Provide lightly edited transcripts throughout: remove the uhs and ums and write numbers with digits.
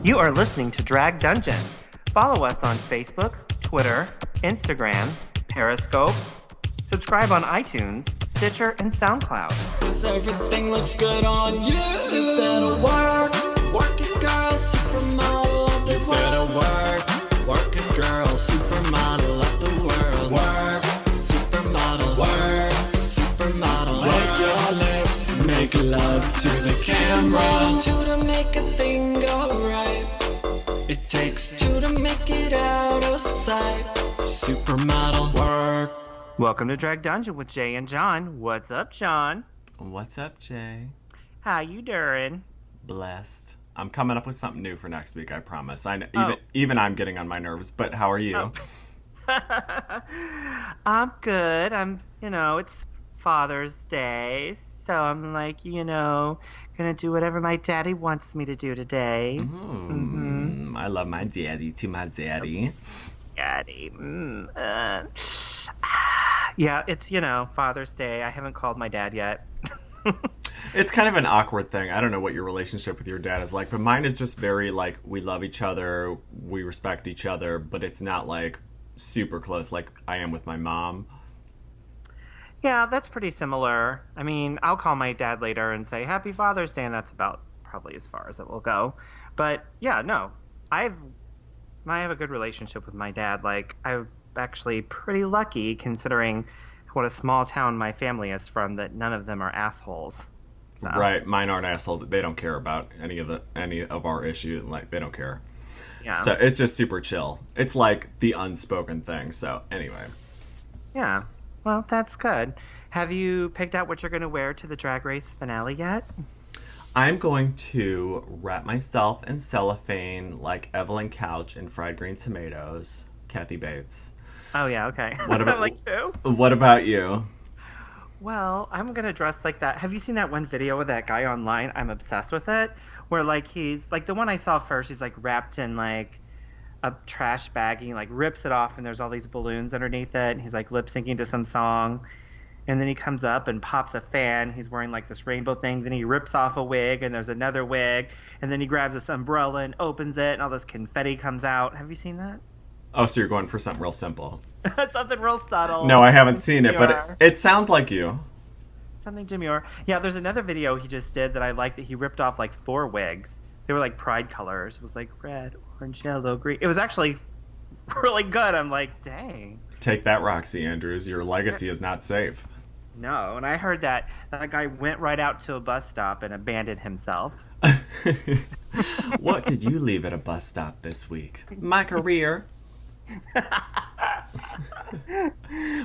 You are listening to Drag Dungeon. Follow us on Facebook, Twitter, Instagram, Periscope. Subscribe on iTunes, Stitcher, and Soundcloud. Cause everything looks good on you. You better work it, girl, supermodel of the world. You better work it, girl, supermodel of the world. Work, supermodel, wet your lips and make love to the camera. Two to make a thing go right. It takes two to make it out of sight. Supermodel, work. Welcome to Drag Dungeon with Jay and John. What's up, John? What's up, Jay? How you doing? Blessed. I'm coming up with something new for next week, I promise. I know, even I'm getting on my nerves, but how are you? Oh. I'm good. It's Father's Day, so I'm gonna do whatever my daddy wants me to do today. I love my daddy to my zaddy. Daddy. Yeah, it's, Father's Day. I haven't called my dad yet. It's kind of an awkward thing. I don't know what your relationship with your dad is like, but mine is just very, we love each other, we respect each other, but it's not, super close like I am with my mom. Yeah, that's pretty similar. I mean, I'll call my dad later and say, Happy Father's Day, and that's about probably as far as it will go. But, yeah, no. I have a good relationship with my dad. I'm actually pretty lucky considering what a small town my family is from, that none of them are assholes. So. Right, mine aren't assholes. They don't care about any of our issue. They don't care. Yeah. So it's just super chill. It's like the unspoken thing. So anyway. Yeah. Well, that's good. Have you picked out what you're going to wear to the Drag Race finale yet? I'm going to wrap myself in cellophane like Evelyn Couch in fried green tomatoes. Kathy Bates. Oh, yeah, okay. What about who? What about you? Well, I'm going to dress like that. Have you seen that one video of that guy online? I'm obsessed with it. Where, he's, the one I saw first, he's, wrapped in, a trash bag. And he, rips it off, and there's all these balloons underneath it. And he's, lip-syncing to some song. And then he comes up and pops a fan. He's wearing, this rainbow thing. Then he rips off a wig, and there's another wig. And then he grabs this umbrella and opens it, and all this confetti comes out. Have you seen that? Oh, so you're going for something real simple. Something real subtle. No, I haven't seen it, but it sounds like you. Something demure. Yeah, there's another video he just did that I liked, that he ripped off 4 wigs. They were pride colors. It was red, orange, yellow, green. It was actually really good. I'm dang. Take that, Roxy Andrews. Your legacy is not safe. No, and I heard that guy went right out to a bus stop and abandoned himself. What did you leave at a bus stop this week? My career.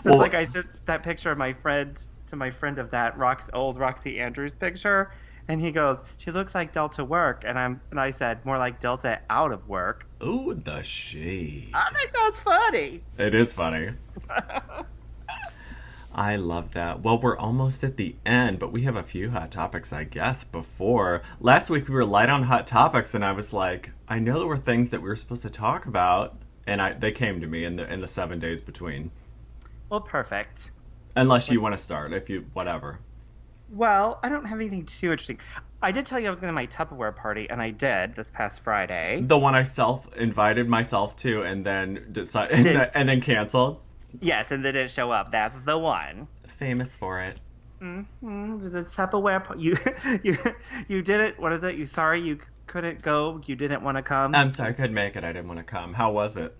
Well, I sent that picture of my friend to my friend of that old Roxy Andrews picture, and he goes, "She looks like Delta work," and I said, "More like Delta out of work." Ooh, the shade. I think that's funny. It is funny. I love that. Well, we're almost at the end, but we have a few hot topics, I guess, before. Last week we were light on hot topics, and I was like, I know there were things that we were supposed to talk about, and they came to me in the 7 days between. Well, perfect. Unless you want to start, whatever. Well, I don't have anything too interesting. I did tell you I was going to my Tupperware party, and I did this past Friday. The one I invited myself to, and then and then canceled. Yes, and they didn't show up. That's the one. Famous for it. Mm-hmm. The Tupperware party. You did it. What is it? You sorry you couldn't go? You didn't want to come? I'm sorry, I couldn't make it. I didn't want to come. How was it?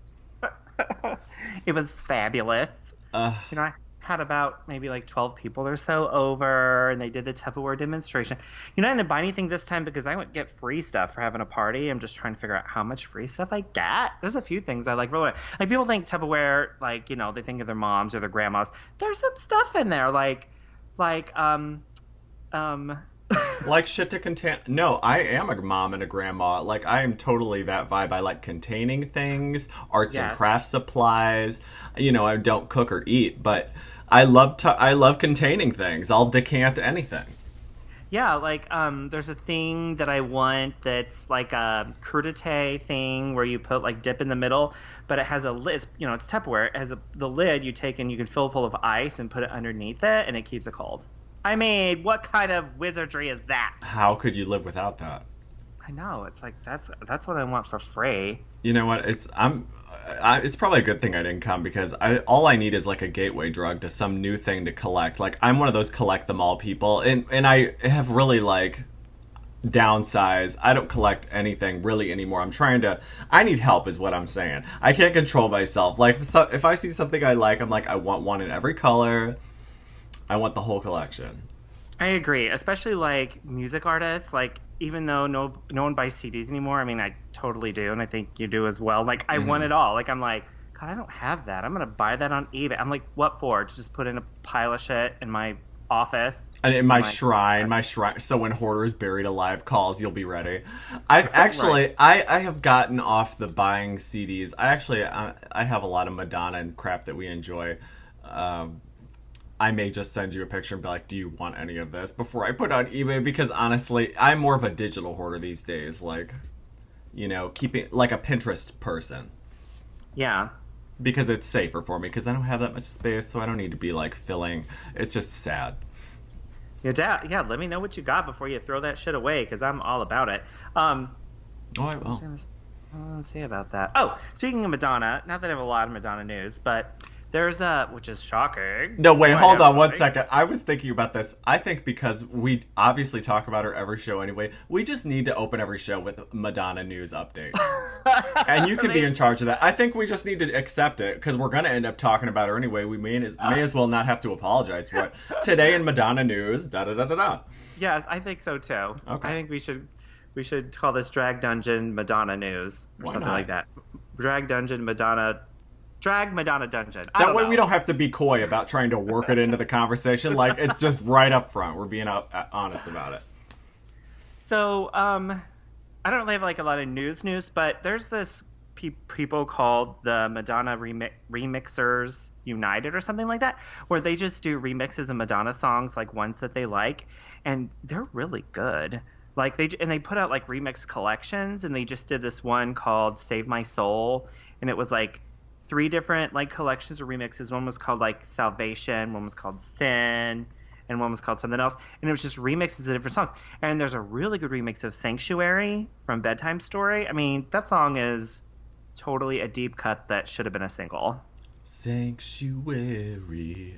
It was fabulous. I had about maybe 12 people or so over, and they did the Tupperware demonstration. I didn't buy anything this time because I wouldn't get free stuff for having a party. I'm just trying to figure out how much free stuff I get. There's a few things I like. Really, people think Tupperware, they think of their moms or their grandmas. There's some stuff in there, like shit to contain. No, I am a mom and a grandma. I am totally that vibe. I like containing things, arts and craft supplies. I don't cook or eat, but I love containing things. I'll decant anything. Yeah, there's a thing that I want that's a crudité thing where you put dip in the middle, but it has a lid. It's Tupperware. It has the lid you take and you can fill full of ice and put it underneath it, and it keeps it cold. I mean, what kind of wizardry is that? How could you live without that? I I know. It's like that's what I want for free. You know what? It's probably a good thing I didn't come because all I need is like a gateway drug to some new thing to collect. Like I'm one of those collect them all people, and I have really like downsized. I don't collect anything really anymore. I need help is what I'm saying. I can't control myself. Like if I see something I like, I'm like I want one in every color. I want the whole collection. I agree, especially like music artists. Like even though no one buys CDs anymore, I mean I totally do, and I think you do as well. Like I want it all. Like I'm like, God, I don't have that. I'm gonna buy that on eBay. I'm like, what for? To just put in a pile of shit in my office. And in my shrine, so when Hoarder's Buried Alive calls, you'll be ready. I've actually, I have gotten off the buying CDs. I have a lot of Madonna and crap that we enjoy. I may just send you a picture and be like, do you want any of this before I put it on eBay? Because honestly, I'm more of a digital hoarder these days. Like, keeping, like a Pinterest person. Yeah. Because it's safer for me, because I don't have that much space, so I don't need to be like filling. It's just sad. Yeah, let me know what you got before you throw that shit away, because I'm all about it. I will. Let's see about that. Oh, speaking of Madonna, not that I have a lot of Madonna news, but there's which is shocking. No, wait, hold on one second. I was thinking about this. I think because we obviously talk about her every show anyway, we just need to open every show with Madonna news update. And you can be in charge of that. I think we just need to accept it because we're going to end up talking about her anyway. We may as well not have to apologize for it. Today in Madonna news, da-da-da-da-da. Yeah, I think so too. Okay. I think we should call this Drag Dungeon Madonna news or Why something not? like that. Drag Dungeon Madonna. Drag Madonna Dungeon. That way we don't have to be coy about trying to work it into the conversation. Like, it's just right up front. We're being honest about it. So, I don't really have like a lot of news, but there's this people called the Madonna Remixers United or something like that, where they just do remixes of Madonna songs, like ones that they like, and they're really good. Like they put out like remix collections, and they just did this one called Save My Soul, and it was like 3 different like collections of remixes. One was called like Salvation, one was called Sin, and one was called something else. And it was just remixes of different songs. And there's a really good remix of Sanctuary from Bedtime Story. I mean, that song is totally a deep cut that should have been a single. Sanctuary.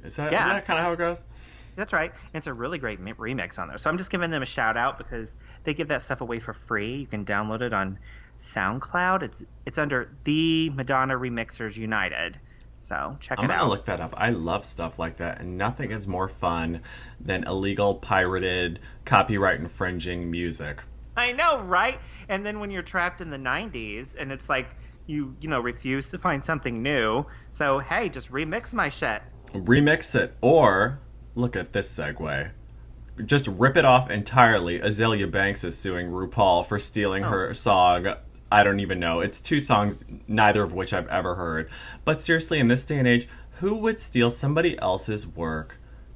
Is that kind of how it goes? That's right. And it's a really great remix on there. So I'm just giving them a shout out because they give that stuff away for free. You can download it on SoundCloud. It's under the Madonna Remixers United. So check it out. I'm gonna look that up. I love stuff like that, and nothing is more fun than illegal, pirated, copyright infringing music. I know, right? And then when you're trapped in the 90s and it's like you refuse to find something new, so hey, just remix my shit. Remix it, or look at this segue. Just rip it off entirely. Azalea Banks is suing RuPaul for stealing her song. I don't even know. It's 2 songs, neither of which I've ever heard. But seriously, in this day and age, who would steal somebody else's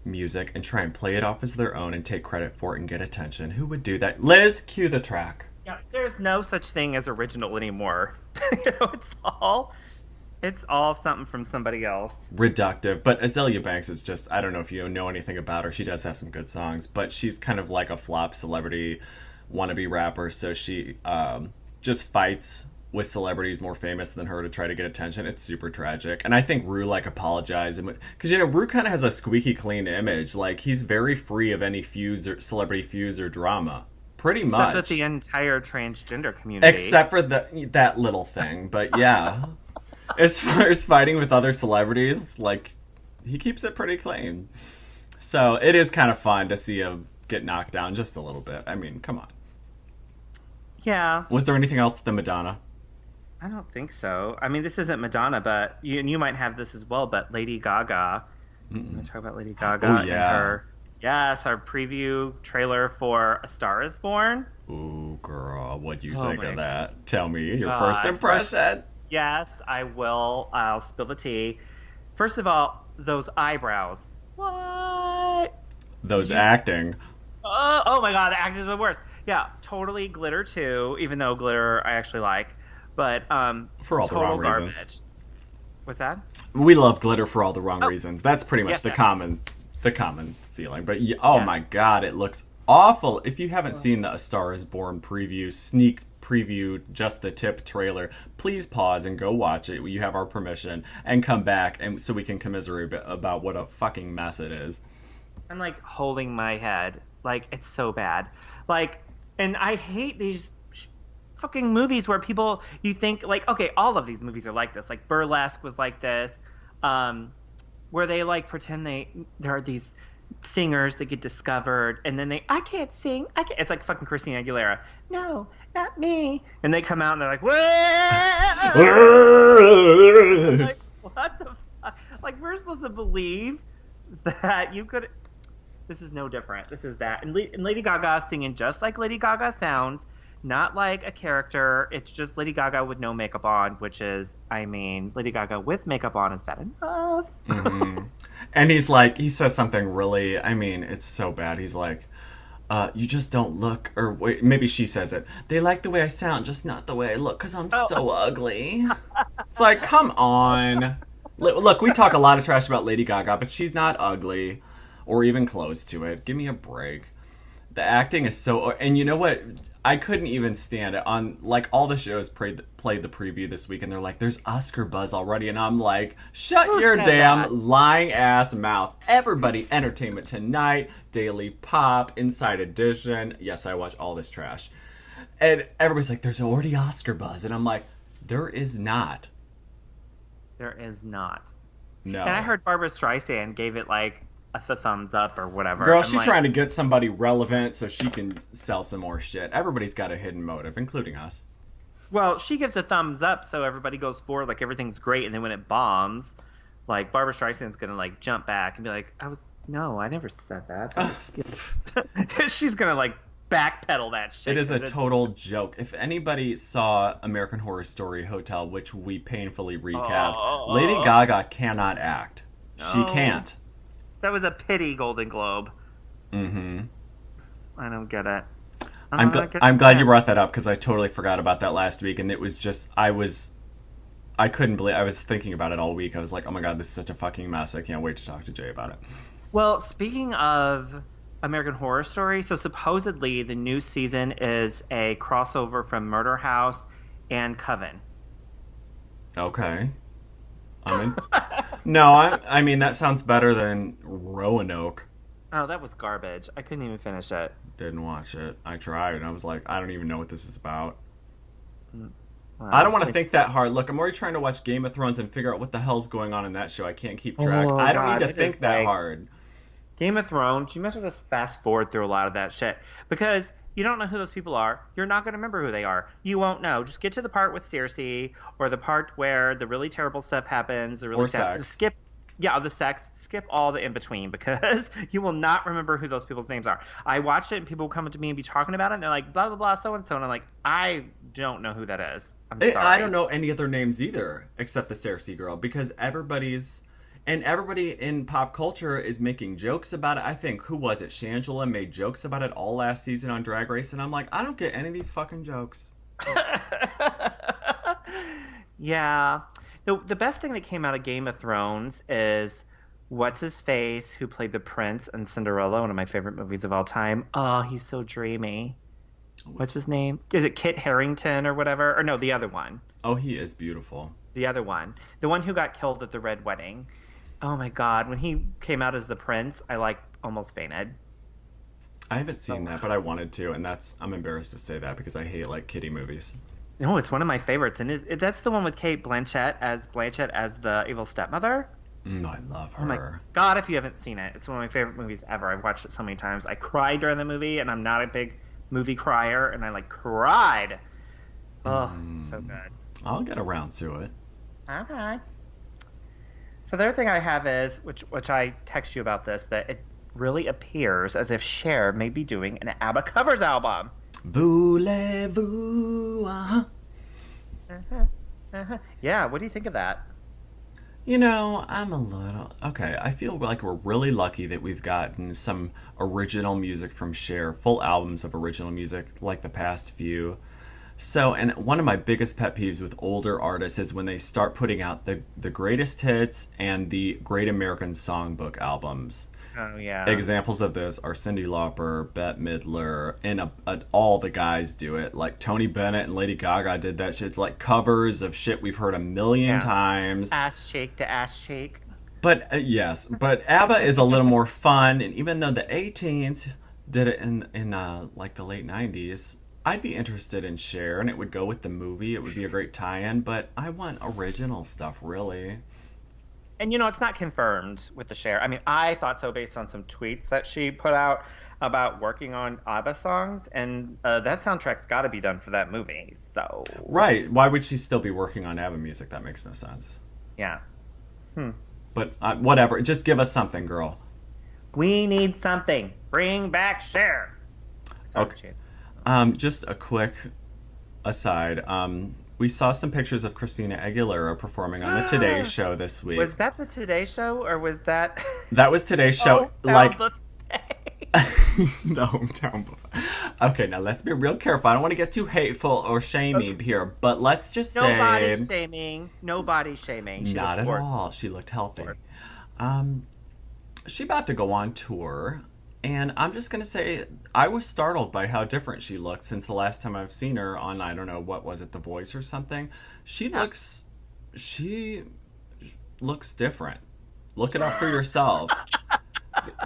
music, and try and play it off as their own and take credit for it and get attention? Who would do that? Liz, cue the track. Yeah, there's no such thing as original anymore. It's all something from somebody else. Reductive. But Azalea Banks is just, I don't know if you know anything about her. She does have some good songs, but she's kind of like a flop celebrity wannabe rapper. So she just fights with celebrities more famous than her to try to get attention. It's super tragic. And I think Ru apologized. Because, Ru kind of has a squeaky clean image. Like, he's very free of any celebrity feuds or drama. Pretty much. Except with the entire transgender community. Except for that little thing. But yeah. As far as fighting with other celebrities, like, he keeps it pretty clean. So it is kind of fun to see him get knocked down just a little bit. I mean, come on. Yeah. Was there anything else than Madonna? I don't think so. I mean, this isn't Madonna, but you might have this as well, but Lady Gaga. I'm going to talk about Lady Gaga and her preview trailer for A Star Is Born. Ooh, girl, what do you think of that? Tell me your first impression. Yes, I will. I'll spill the tea. First of all, those eyebrows. What? Those acting. Oh my god, the acting is the worst. Yeah, totally glitter too, even though glitter I actually like. But for all the wrong reasons. What's that? We love glitter for all the wrong reasons. That's pretty much the common feeling. But my god, it looks awful. If you haven't seen the A Star Is Born preview, sneak preview, just the tip trailer, please pause and go watch it. You have our permission, and come back and so we can commiserate about what a fucking mess it is. I'm like holding my head. Like, it's so bad. Like, and I hate these fucking movies where people, you think, like, okay, all of these movies are like this. Like, Burlesque was like this, where they, like, pretend there are these singers that get discovered, and then I can't sing. It's like fucking Christina Aguilera. No, not me. And they come out and they're like, whoa! Like, what the fuck? Like, we're supposed to believe that you could... This is no different. This is that. And Lady Gaga singing just like Lady Gaga sounds, not like a character. It's just Lady Gaga with no makeup on, which is, I mean, Lady Gaga with makeup on is bad enough. Mm-hmm. And he says something really, I mean, it's so bad. He's like, you just don't look, or wait, maybe she says it. They like the way I sound, just not the way I look, because I'm so ugly. It's like, come on. Look, we talk a lot of trash about Lady Gaga, but she's not ugly. Or even close to it. Give me a break. The acting is so... And you know what? I couldn't even stand it. On, like, all the shows played the preview this week, and they're like, there's Oscar buzz already. And I'm like, shut your damn lying-ass mouth. Everybody, Entertainment Tonight, Daily Pop, Inside Edition. Yes, I watch all this trash. And everybody's like, there's already Oscar buzz. And I'm like, there is not. There is not. No. And I heard Barbara Streisand gave it, like, the thumbs up or whatever. Girl, she's trying to get somebody relevant so she can sell some more shit. Everybody's got a hidden motive, including us. Well, she gives a thumbs up so everybody goes forward like everything's great, and then when it bombs, like, Barbara Streisand's gonna, like, jump back and be like, I never said that. She's gonna, like, backpedal that shit. It is a total joke. If anybody saw American Horror Story Hotel, which we painfully recapped, Lady Gaga cannot act. She can't. That was a pity Golden Globe. Mm-hmm. I don't get it. I'm glad you brought that up because I totally forgot about that last week, and it was just I couldn't believe I was thinking about it all week. I was like, oh my god, this is such a fucking mess. I can't wait to talk to Jay about it. Well, speaking of American Horror Story, so supposedly the new season is a crossover from Murder House and Coven. Okay. I mean, no, I mean, that sounds better than Roanoke. Oh, that was garbage. I couldn't even finish it. Didn't watch it. I tried, and I was like, I don't even know what this is about. Well, I don't want to think that hard. Look, I'm already trying to watch Game of Thrones and figure out what the hell's going on in that show. I can't keep track. I don't need to think that hard. Game of Thrones, you might as well just fast forward through a lot of that shit. Because you don't know who those people are. You're not going to remember who they are. You won't know. Just get to the part with Cersei, or the part where the really terrible stuff happens. The really or sex. Just skip, the sex. Skip all the in-between, because you will not remember who those people's names are. I watched it, and people will come up to me and be talking about it, and they're like, blah, blah, blah, so-and-so. And I'm like, I don't know who that is. I'm sorry. I don't know any other names either, except the Cersei girl, because everybody in pop culture is making jokes about it. I think, who was it? Shangela made jokes about it all last season on Drag Race, and I'm like, I don't get any of these fucking jokes. Yeah. The best thing that came out of Game of Thrones is what's-his-face, who played the prince in Cinderella, one of my favorite movies of all time. Oh, he's so dreamy. What's his name? Is it Kit Harington or whatever? Or no, the other one. Oh, he is beautiful. The other one. The one who got killed at the Red Wedding. Oh my god, when he came out as the prince, I almost fainted. I haven't seen that, but I wanted to, and I'm embarrassed to say that because I hate kiddie movies. No, it's one of my favorites, and that's the one with Kate Blanchett as the evil stepmother. I love her. Oh my god, if you haven't seen it, it's one of my favorite movies ever. I've watched it so many times. I cried during the movie, and I'm not a big movie crier, and I cried. Oh, so good. I'll get around to it. Okay. So the other thing I have is, which I text you about this, that it really appears as if Cher may be doing an ABBA covers album. Voulez-vous, Yeah, what do you think of that? You know, I feel like we're really lucky that we've gotten some original music from Cher, full albums of original music like the past few. So, and one of my biggest pet peeves with older artists is when they start putting out the greatest hits and the Great American Songbook albums. Oh yeah. Examples of this are Cyndi Lauper, Bette Midler, and all the guys do it. Like Tony Bennett and Lady Gaga did that shit. It's like covers of shit we've heard a million Yeah. times. Ass shake to ass shake. But yes, but ABBA is a little more fun, and even though the A-Teens did it in like the late '90s, I'd be interested in Cher, and it would go with the movie. It would be a great tie-in, but I want original stuff, really. And it's not confirmed with the Cher. I mean, I thought so based on some tweets that she put out about working on ABBA songs, and that soundtrack's got to be done for that movie. So Right. Why would she still be working on ABBA music? That makes no sense. yeah. But whatever. Just give us something, girl. We need something. Bring back Cher. Sorry, Okay. Just a quick aside. We saw some pictures of Christina Aguilera performing on the Today Show this week. Was that the Today Show, or was that? That was Today's Show. Oh, Like, buffet. the hometown buffet. Okay, now let's be real careful. I don't want to get too hateful or shaming here, but let's just No say body shaming. No body shaming. She not looked at gorgeous. all. She looked healthy. She about to go on tour, and I'm just gonna say I was startled by how different she looked since the last time I've seen her on, I don't know, what was it, The Voice or something. She looks different. Look it up for yourself.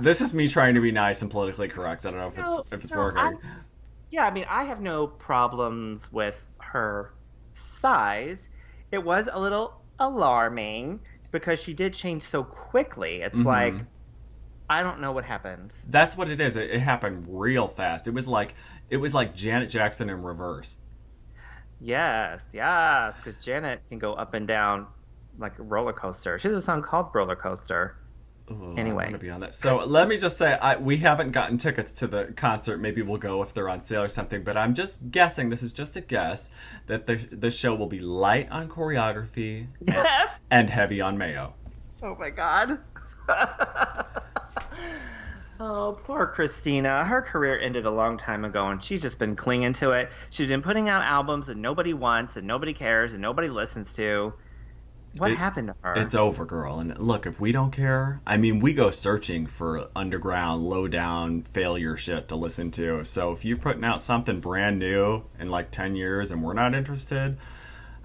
This is me trying to be nice and politically correct. I don't know if it's working. Yeah, I mean, I have no problems with her size. It was a little alarming because she did change so quickly. It's like, I don't know what happened. That's what it is. It happened real fast. It was like Janet Jackson in reverse. Yes, because Janet can go up and down like a roller coaster. She has a song called Roller Coaster. Ooh, Anyway. I'm gonna be on that. So let me just say, we haven't gotten tickets to the concert. Maybe we'll go if they're on sale or something. But I'm just guessing. This is just a guess that the show will be light on choreography and heavy on mayo. Oh my God. Oh, poor Christina. Her career ended a long time ago, and she's just been clinging to it. She's been putting out albums that nobody wants, and nobody cares, and nobody listens to. What happened to her? It's over, girl. And look, if we don't care, I mean, we go searching for underground, low-down failure shit to listen to. So if you're putting out something brand new in like 10 years and we're not interested,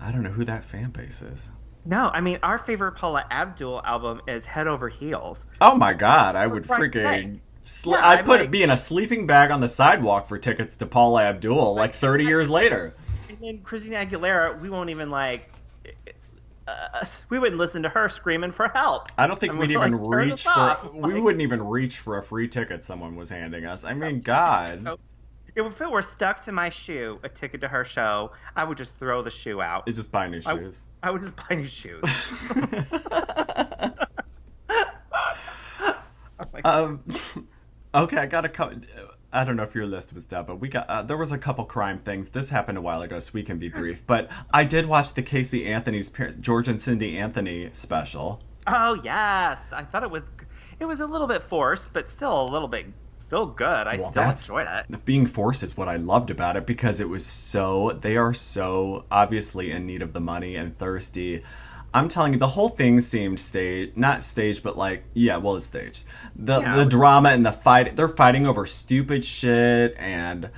I don't know who that fan base is. No, I mean, our favorite Paula Abdul album is Head Over Heels. Oh my God, I would Christ's freaking... sake. Yeah, I'd I'm put like- it be in a sleeping bag on the sidewalk for tickets to Paula Abdul like 30 years later. And then Christina Aguilera, we won't even like... we wouldn't listen to her screaming for help. I don't think And we'd we're even like, "Turn reach this for... off." We Like- wouldn't even reach for a free ticket someone was handing us. I mean, God. If it were stuck to my shoe, a ticket to her show, I would just throw the shoe out. It's just buy new shoes. I would just buy new shoes. Oh my God. Okay, I got a couple. I don't know if your list was done, but we got there was a couple crime things. This happened a while ago, so we can be brief. But I did watch the Casey Anthony's George and Cindy Anthony special. Oh yes, I thought it was a little bit forced, but still a little bit still good. I still enjoyed it. Being forced is what I loved about it because it was they are so obviously in need of the money and thirsty. I'm telling you, the whole thing seemed not staged, but like, yeah, well, it's staged. The drama and the fight, they're fighting over stupid shit, and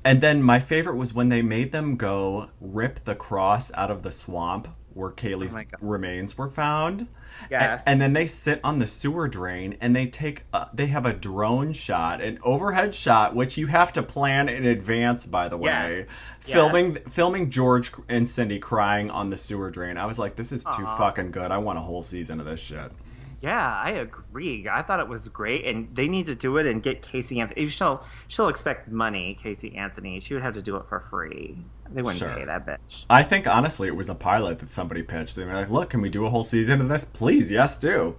then my favorite was when they made them go rip the cross out of the swamp where Kaylee's remains were found. Yes. And then they sit on the sewer drain and they have a drone shot, an overhead shot, which you have to plan in advance, by the way. Filming George and Cindy crying on the sewer drain. I was like, this is too fucking good. I want a whole season of this shit. Yeah, I agree. I thought it was great, and they need to do it and get Casey Anthony. She'll expect money, Casey Anthony. She would have to do it for free. They wouldn't pay that bitch. I think, honestly, it was a pilot that somebody pitched. They were like, look, can we do a whole season of this? Please, yes, do.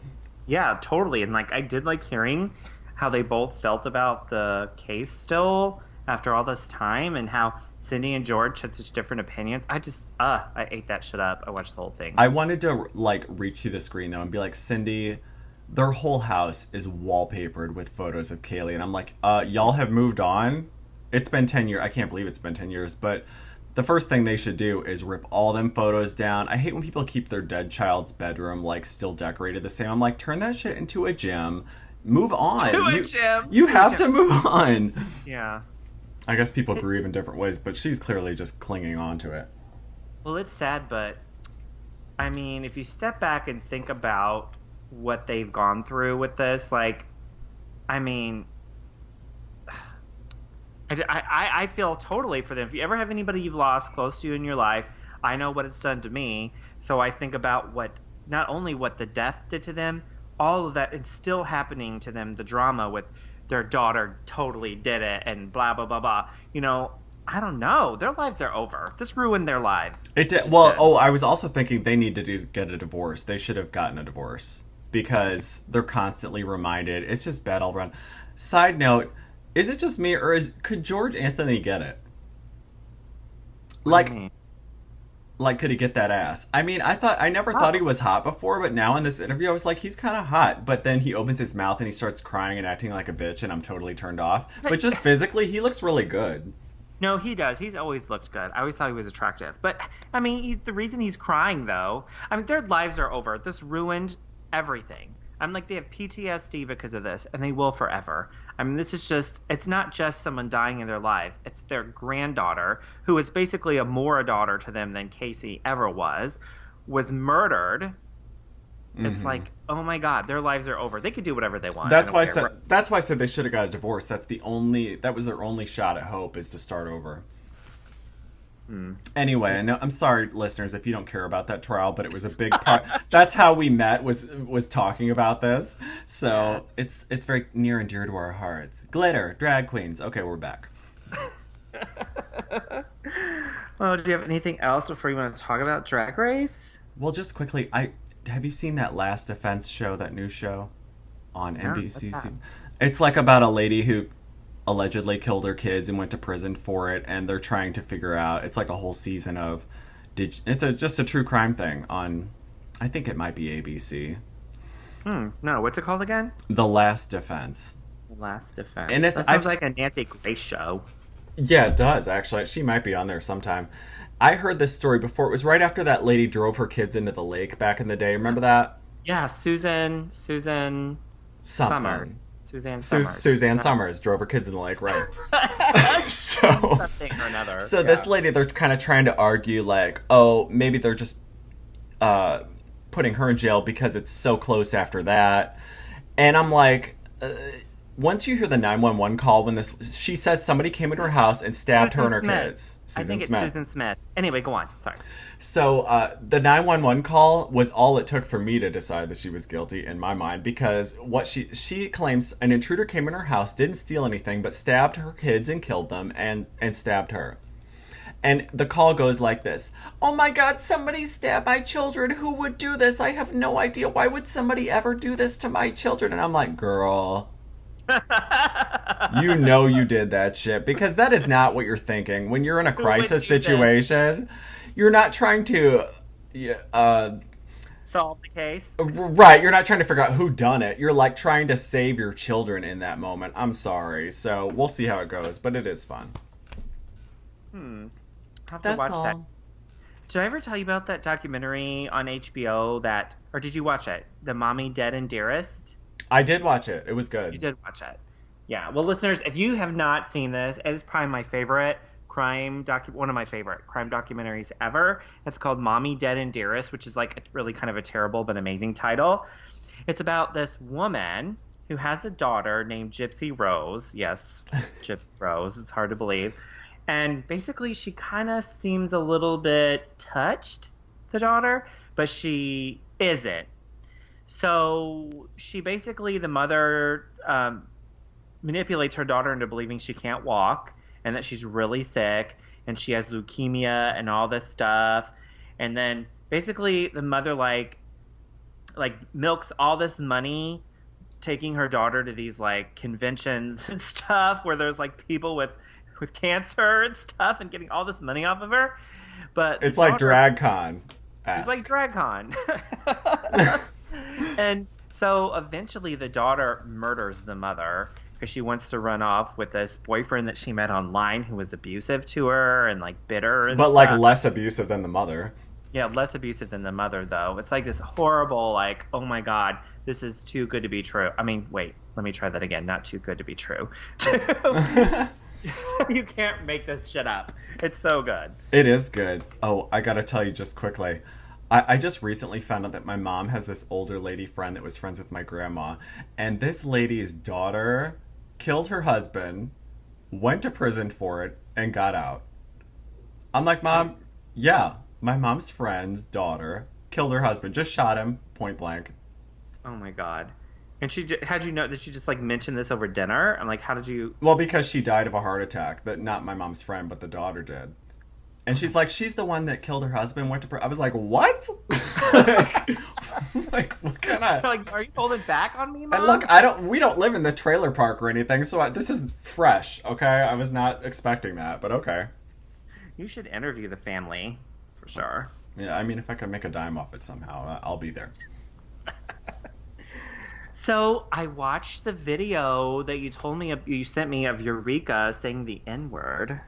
Yeah, totally. And, like, I did like hearing how they both felt about the case still after all this time, and how Cindy and George had such different opinions. I ate that shit up. I watched the whole thing. I wanted to, like, reach through the screen, though, and be like, Cindy, their whole house is wallpapered with photos of Kaylee. And I'm like, y'all have moved on? It's been 10 years. I can't believe it's been 10 years. But the first thing they should do is rip all them photos down. I hate when people keep their dead child's bedroom like still decorated the same. I'm like, turn that shit into a gym. Move on. You have to move on. Yeah. I guess people grieve in different ways, but she's clearly just clinging on to it. Well, it's sad, but I mean, if you step back and think about what they've gone through with this, like, I mean, I feel totally for them. If you ever have anybody you've lost close to you in your life, I know what it's done to me. So I think about not only what the death did to them, all of that, it's still happening to them, the drama with their daughter totally did it and blah, blah, blah, blah. You know, I don't know. Their lives are over. This ruined their lives. It did. Well, I was also thinking they need to get a divorce. They should have gotten a divorce because they're constantly reminded. It's just bad all around. Side note, is it just me, or could George Anthony get it? Like, could he get that ass? I mean, I never thought he was hot before, but now in this interview, I was like, he's kind of hot. But then he opens his mouth and he starts crying and acting like a bitch, and I'm totally turned off. But just physically, he looks really good. No, he does. He's always looked good. I always thought he was attractive. But, I mean, the reason he's crying, though, I mean, their lives are over. This ruined everything. I'm like, they have PTSD because of this, and they will forever. I mean, this is just, it's not just someone dying in their lives. It's their granddaughter, who is basically more a daughter to them than Casey ever was murdered. Mm-hmm. It's like, oh my God, their lives are over. They could do whatever they want. That's why I said they should have got a divorce. That was their only shot at hope, is to start over. Anyway, I'm sorry, listeners, if you don't care about that trial, but it was a big part. That's how we met, was talking about this. So yeah. It's very near and dear to our hearts. Glitter, drag queens. Okay, we're back. Well, do you have anything else before you want to talk about Drag Race? Well, just quickly, have you seen that Last Defense show, that new show on NBC? It's like about a lady who allegedly killed her kids and went to prison for it, and they're trying to figure out, it's like a whole season of just a true crime thing on, I think it might be ABC. No, what's it called again? The Last Defense. Last Defense. And that sounds like a Nancy Grace show. Yeah, it does, actually. She might be on there sometime. I heard this story before. It was right after that lady drove her kids into the lake back in the day. Remember that? Yeah, Suzanne something. Summers. Suzanne Summers drove her kids in the lake, right? Something or another. So this lady, they're kind of trying to argue, like, oh, maybe they're just putting her in jail because it's so close after that. And I'm like, once you hear the 911 call, when she says somebody came into her house and stabbed her and her kids. Susan Smith. Anyway, go on. Sorry. So the 911 call was all it took for me to decide that she was guilty in my mind, because what she claims, an intruder came in her house, didn't steal anything, but stabbed her kids and killed them and stabbed her. And the call goes like this: oh my God, somebody stabbed my children. Who would do this? I have no idea. Why would somebody ever do this to my children? And I'm like, girl, you know you did that shit, because that is not what you're thinking when you're in a crisis situation. You're not trying to solve the case. Right, you're not trying to figure out who done it. You're like trying to save your children in that moment. I'm sorry. So we'll see how it goes, but it is fun. I'll have to watch that. Did I ever tell you about that documentary on HBO or did you watch it? The Mommy Dead and Dearest? I did watch it. It was good. You did watch it. Yeah. Well, listeners, if you have not seen this, it is probably my favorite one of my favorite crime documentaries ever. It's called Mommy Dead and Dearest, which is like really kind of a terrible but amazing title. It's about this woman who has a daughter named Gypsy Rose. Yes, Gypsy Rose. It's hard to believe. And basically she kind of seems a little bit touched, the daughter, but she isn't. So the mother manipulates her daughter into believing she can't walk and that she's really sick and she has leukemia and all this stuff. And then basically the mother like milks all this money taking her daughter to these like conventions and stuff where there's like people with cancer and stuff and getting all this money off of her. But it's like DragCon. It's like DragCon. And so eventually the daughter murders the mother because she wants to run off with this boyfriend that she met online who was abusive to her and like bitter and But stuff. like less abusive than the mother. Yeah, less abusive than the mother though. It's like this horrible like, oh my god, this is too good to be true. I mean, wait, let me try that again. Not too good to be true. You can't make this shit up. It's so good. It is good. Oh, I gotta tell you just quickly. I just recently found out that my mom has this older lady friend that was friends with my grandma. And this lady's daughter killed her husband, went to prison for it, and got out. I'm like, Mom, yeah, my mom's friend's daughter killed her husband, just shot him, point blank. Oh my god. And how'd you know that she just like mentioned this over dinner? I'm like, how did you? Well, because she died of a heart attack. That not my mom's friend, but the daughter did. And she's like, she's the one that killed her husband. Went to. I was like, what? like, what kind of? Like, are you holding back on me, Mom? And look, we don't live in the trailer park or anything, so this is fresh. Okay, I was not expecting that, but okay. You should interview the family for sure. Yeah, I mean, if I could make a dime off it somehow, I'll be there. So I watched the video that you told me you sent me of Eureka saying the N-word.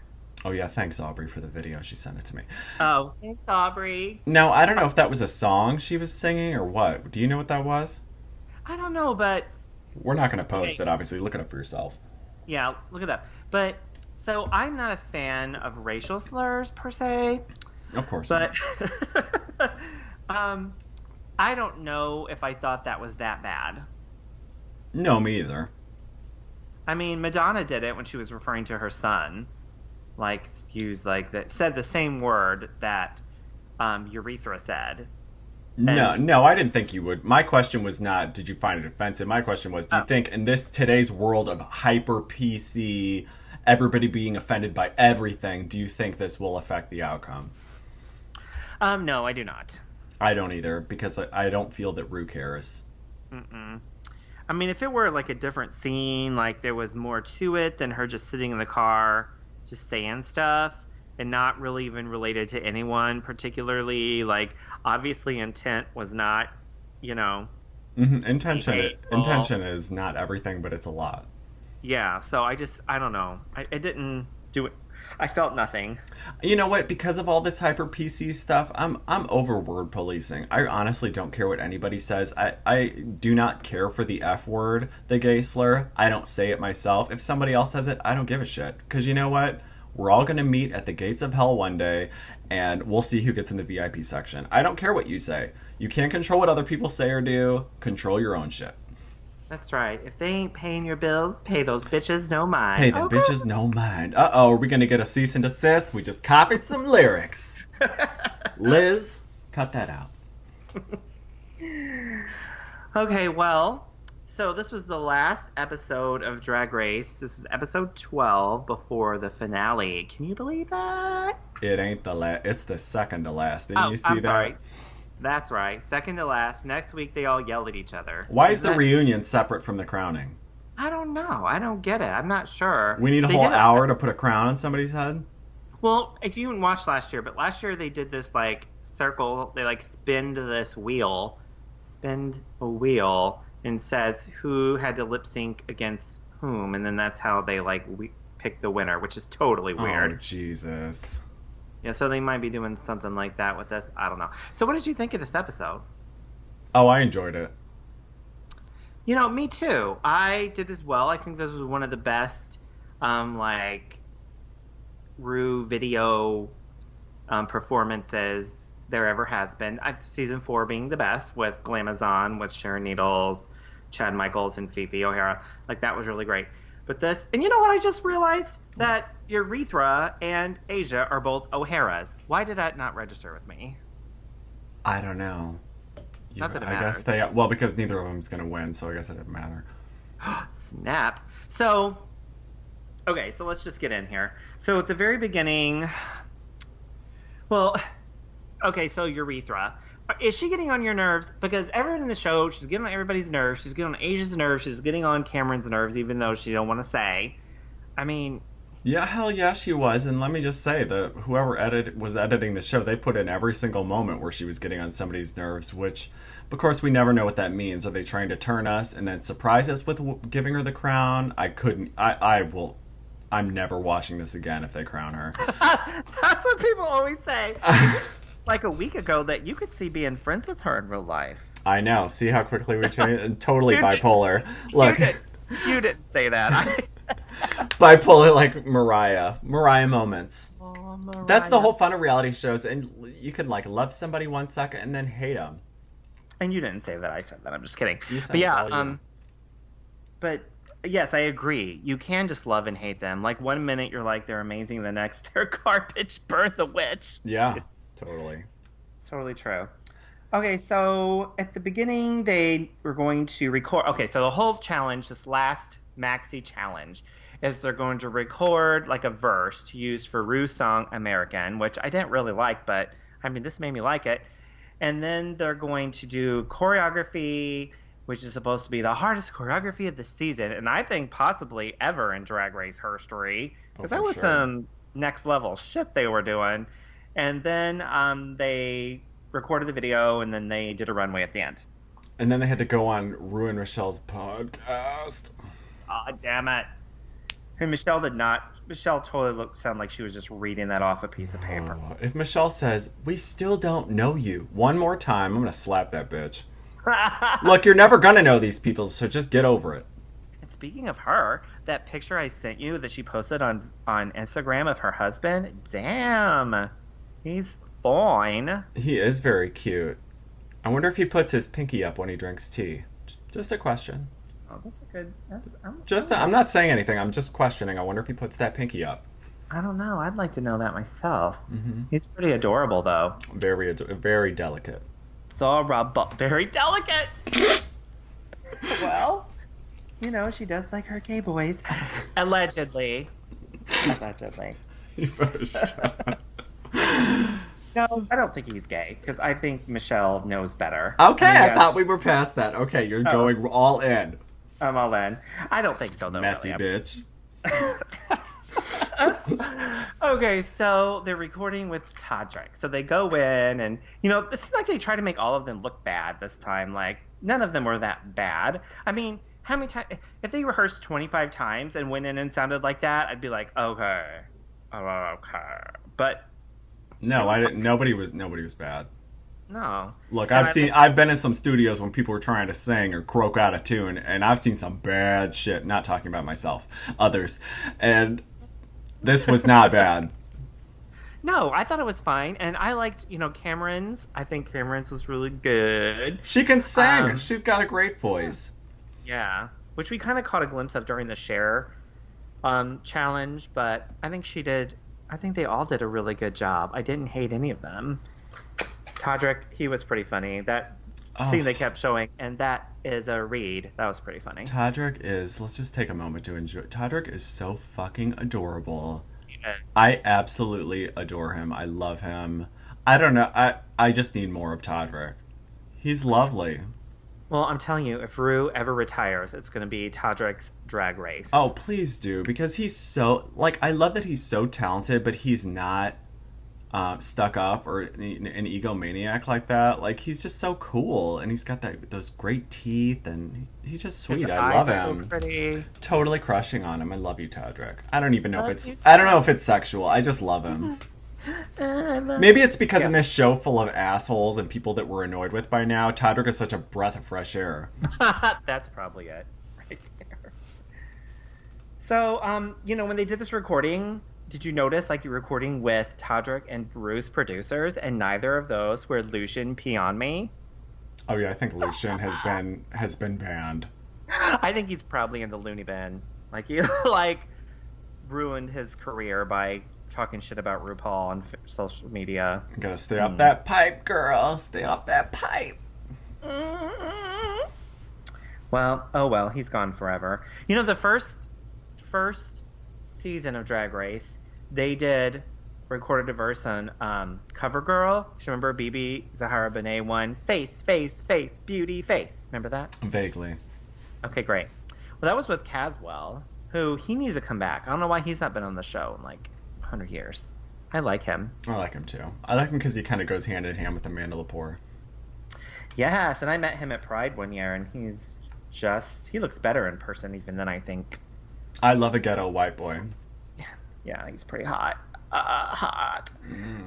Oh yeah, thanks Aubrey for the video. She sent it to me. Oh, thanks, Aubrey. Now, I don't know if that was a song she was singing or what. Do you know what that was? I don't know, but We're not going to post it, obviously. Look it up for yourselves. yeah, look it up. But so I'm not a fan of racial slurs per se, Of course but not. I don't know if I thought that was that bad. No, me either. I mean, Madonna did it when she was referring to her son. Like, said the same word that Urethra said. No, I didn't think you would. My question was not, did you find it offensive? My question was, do you think in today's world of hyper PC, everybody being offended by everything, do you think this will affect the outcome? No, I do not. I don't either, because I don't feel that Rue cares. Mm-mm. I mean, if it were like a different scene, like there was more to it than her just sitting in the car, just saying stuff, and not really even related to anyone particularly, like obviously intent was not, Mm-hmm. Intention is not everything, but it's a lot. Yeah, so I don't know. I didn't do it. I felt nothing. You know what? Because of all this hyper PC stuff, I'm over word policing. I honestly don't care what anybody says. I do not care for the F word, the gay slur. I don't say it myself. If somebody else says it, I don't give a shit. Because you know what? We're all going to meet at the gates of hell one day, and we'll see who gets in the VIP section. I don't care what you say. You can't control what other people say or do. Control your own shit. That's right. If they ain't paying your bills, pay those bitches no mind. Pay them bitches no mind. Uh-oh, are we going to get a cease and desist? We just copied some lyrics. Liz, cut that out. Okay, well, so this was the last episode of Drag Race. This is episode 12 before the finale. Can you believe that? It ain't the last. It's the second to last. Didn't you see I'm that? Sorry. That's right. Second to last. Next week they all yell at each other. Why is the reunion separate from the crowning? I don't know. I don't get it. I'm not sure. We need a whole hour to put a crown on somebody's head? Well, if you didn't watch last year, but last year they did this like circle. They like spin a wheel, and says who had to lip sync against whom, and then that's how they like pick the winner, which is totally weird. Oh Jesus. Yeah, so they might be doing something like that with this. I don't know. So what did you think of this episode? Oh, I enjoyed it. Me too. I did as well. I think this was one of the best, Rue video performances there ever has been. Season 4 being the best with Glamazon, with Sharon Needles, Chad Michaels, and Fifi O'Hara. Like, that was really great. But this, and you know what I just realized? That Urethra and Asia are both O'Haras. Why did that not register with me? I don't know. Not that it I matters. guess well, because neither of them's gonna win, so I guess it didn't matter. Snap. So, okay, so let's just get in here. So at the very beginning, so Urethra. Is she getting on your nerves? Because everyone in the show, she's getting on everybody's nerves. She's getting on Asia's nerves. She's getting on Cameron's nerves, even though she don't want to say. I mean, Yeah, hell yeah, she was. And let me just say, whoever was editing the show, they put in every single moment where she was getting on somebody's nerves. Which, of course, we never know what that means. Are they trying to turn us and then surprise us with giving her the crown? I couldn't. I will. I'm never watching this again if they crown her. That's what people always say. Like a week ago, that you could see being friends with her in real life. I know. See how quickly we changed? Totally bipolar. Look, you didn't say that. bipolar like Mariah. Mariah moments. Oh, Mariah. That's the whole fun of reality shows, and you can like love somebody 1 second and then hate them. And you didn't say that. I said that. I'm just kidding. But yeah, but yes, I agree. You can just love and hate them. Like 1 minute you're like they're amazing, the next they're garbage. Burn the witch. Yeah, totally. It's totally true. Okay, so at the beginning they were going to record. Okay, so the whole challenge, this last maxi challenge, is they're going to record like a verse to use for Ru's song American, which I didn't really like, but I mean this made me like it. And then they're going to do choreography, which is supposed to be the hardest choreography of the season, and I think possibly ever in Drag Race history, because that was some next level shit they were doing. And then they recorded the video, and then they did a runway at the end. And then they had to go on Ru and Michelle's podcast. Ah, damn it. And Michelle did not. Michelle totally sounded like she was just reading that off a piece of paper. If Michelle says, "We still don't know you," one more time, I'm going to slap that bitch. Look, you're never going to know these people, so just get over it. And speaking of her, that picture I sent you that she posted on Instagram of her husband, damn, he's fine. He is very cute. I wonder if he puts his pinky up when he drinks tea. Just a question. Oh, that's a good... I'm not saying anything. I'm just questioning. I wonder if he puts that pinky up. I don't know. I'd like to know that myself. Mm-hmm. He's pretty adorable, though. Very delicate. Very delicate. Well, you know, she does like her gay boys. Allegedly. Allegedly. You better shut. No, I don't think he's gay, because I think Michelle knows better. Okay, I thought we were past that. Okay, you're going all in. I'm all in. I don't think so, though. Messy really. bitch. Okay, so they're recording with Todrick. So they go in, and, you know, it seems like they try to make all of them look bad this time. Like, none of them were that bad. I mean, how many times... If they rehearsed 25 times and went in and sounded like that, I'd be like, okay. Oh, okay. But... No, I didn't. Nobody was bad. No. Look, I've been in some studios when people were trying to sing or croak out a tune, and I've seen some bad shit. Not talking about myself, others, and this was not bad. No, I thought it was fine, and I liked, you know, Cameron's. I think Cameron's was really good. She can sing. She's got a great voice. Yeah, which we kind of caught a glimpse of during the Cher challenge, but I think she did. I think they all did a really good job. I didn't hate any of them. Todrick, he was pretty funny. That scene they kept showing, and that is a read. That was pretty funny. Todrick is, let's just take a moment to enjoy. Todrick is so fucking adorable. He is. I absolutely adore him. I love him. I don't know. I just need more of Todrick. He's lovely. Well, I'm telling you, if Ru ever retires, it's going to be Todrick's Drag Race. Oh, please do, because he's so, like, I love that he's so talented, but he's not stuck up or an egomaniac like that. Like, he's just so cool, and he's got those great teeth, and he's just sweet. I love him. So pretty. Totally crushing on him. I love you, Todrick. I don't even know I don't know if it's sexual. I just love him. Maybe it's because in this show full of assholes and people that we're annoyed with by now, Todrick is such a breath of fresh air. That's probably it, right there. So, you know, when they did this recording, did you notice, like, you're recording with Todrick and Ru's producers, and neither of those were Lucian Pee on Me? Oh yeah, I think Lucian has been banned. I think he's probably in the loony bin. Like, he ruined his career by talking shit about RuPaul on social media. You gotta stay off that pipe, girl. Stay off that pipe. Well, oh well, he's gone forever. You know, the first season of Drag Race, they recorded a verse on Cover Girl. You remember BB Zahara Benet one? Face, face, face, beauty, face. Remember that? Vaguely. Okay, great. Well, that was with Caswell, who he needs to come back. I don't know why he's not been on the show in like 100 years. I like him. I like him too. I like him because he kind of goes hand in hand with Amanda Lepore. Yes, and I met him at Pride one year, and he looks better in person even than I think. I love a ghetto white boy. Yeah, he's pretty hot. Hot.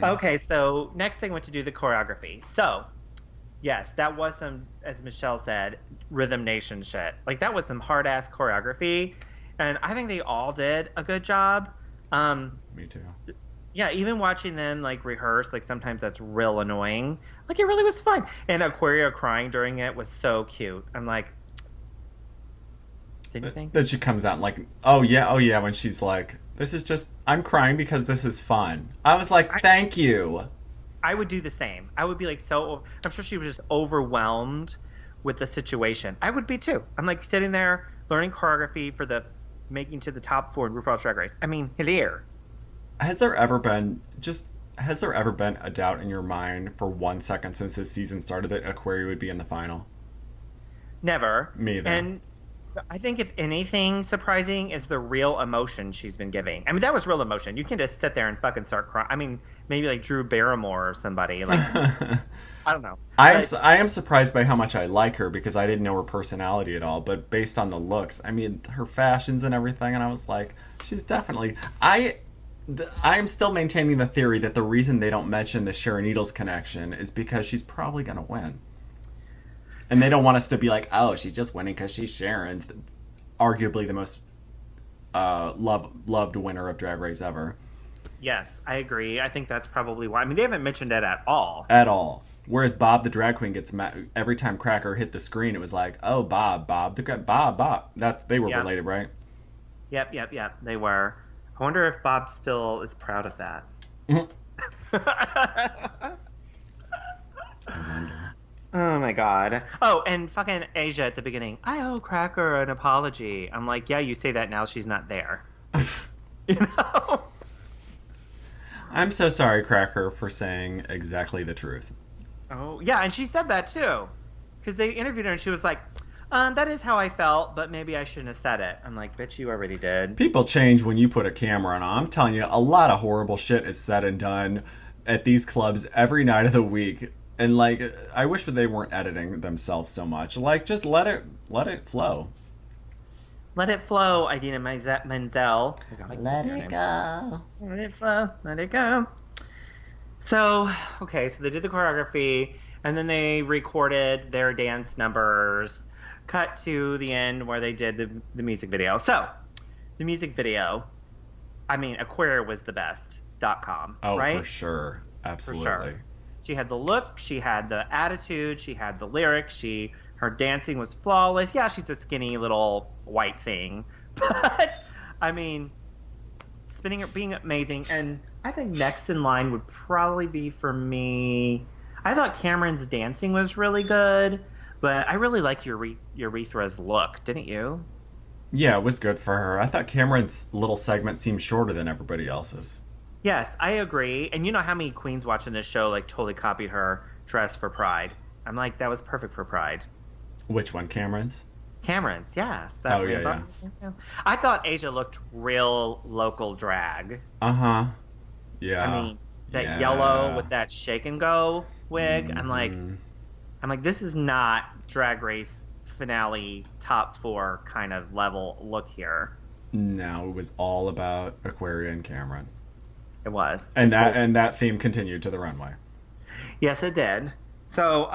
Okay, so next thing, went to do the choreography. So, yes, that was some, as Michelle said, Rhythm Nation shit. Like, that was some hard-ass choreography, and I think they all did a good job. Me too. Yeah, even watching them, like, rehearse, like, sometimes that's real annoying. Like, it really was fun. And Aquaria crying during it was so cute. I'm like, didn't you think? Then she comes out and like, oh yeah, when she's like, this is just, I'm crying because this is fun. I was like, thank you. I would do the same. I would be like I'm sure she was just overwhelmed with the situation. I would be too. I'm like sitting there learning choreography for the making to the top 4 in RuPaul's Drag Race. I mean, here. Has there ever been a doubt in your mind for 1 second since this season started that Aquaria would be in the final? Never. Me either. And I think if anything surprising is the real emotion she's been giving. I mean, that was real emotion. You can just sit there and fucking start crying. I mean, maybe like Drew Barrymore or somebody. Like, I don't know. I am surprised by how much I like her because I didn't know her personality at all. But based on the looks, I mean, her fashions and everything, and I was like, she's definitely. I am still maintaining the theory that the reason they don't mention the Sharon Needles connection is because she's probably gonna win. And they don't want us to be like, oh, she's just winning because she's Sharon's, arguably the most loved winner of Drag Race ever. Yes, I agree. I think that's probably why. I mean, they haven't mentioned it at all. At all. Whereas Bob the drag queen gets every time Cracker hit the screen, it was like, oh, Bob. They were related, right? Yep. They were. I wonder if Bob still is proud of that. I wonder. Oh my god. Oh, and fucking Asia at the beginning. I owe Cracker an apology. I'm like, yeah, you say that now she's not there. You know? I'm so sorry, Cracker, for saying exactly the truth. Oh, yeah, and she said that too. Because they interviewed her and she was like, that is how I felt, but maybe I shouldn't have said it. I'm like, bitch, you already did. People change when you put a camera on. I'm telling you, a lot of horrible shit is said and done at these clubs every night of the week. And like, I wish that they weren't editing themselves so much. Like, just let it flow. Let it flow, Idina Menzel. Let it go. Let it flow. Let it go. So, okay, so they did the choreography, and then they recorded their dance numbers. Cut to the end where they did the music video. So, the music video, I mean, Aquaria was the best.com. Oh, right? For sure. Absolutely. For sure. She had the look, she had the attitude, she had the lyrics, her dancing was flawless. Yeah, she's a skinny little white thing, but I mean, being amazing. And I think next in line would probably be for me. I thought Cameron's dancing was really good, but I really liked Urethra's look, didn't you? Yeah, it was good for her. I thought Cameron's little segment seemed shorter than everybody else's. Yes, I agree. And you know how many queens watching this show like totally copied her dress for Pride? I'm like, that was perfect for Pride. Which one, Cameron's? Cameron's, yes. Yeah. I thought Asia looked real local drag. Uh-huh. Yeah. I mean, that yellow with that shake and go wig. Mm-hmm. I'm like, this is not Drag Race finale top 4 kind of level look here. No, it was all about Aquaria and Cameron. It was. And that theme continued to the runway. Yes, it did. So,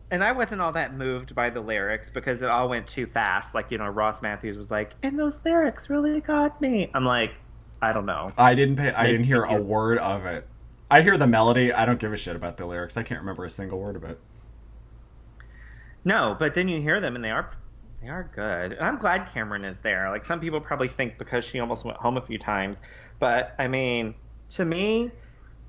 and I wasn't all that moved by the lyrics because it all went too fast. Like, you know, Ross Matthews was like, and those lyrics really got me. I'm like, I don't know. I didn't hear a word of it. I hear the melody. I don't give a shit about the lyrics. I can't remember a single word of it. No, but then you hear them and they are good. And I'm glad Cameron is there. Like, some people probably think because she almost went home a few times. But, I mean, to me,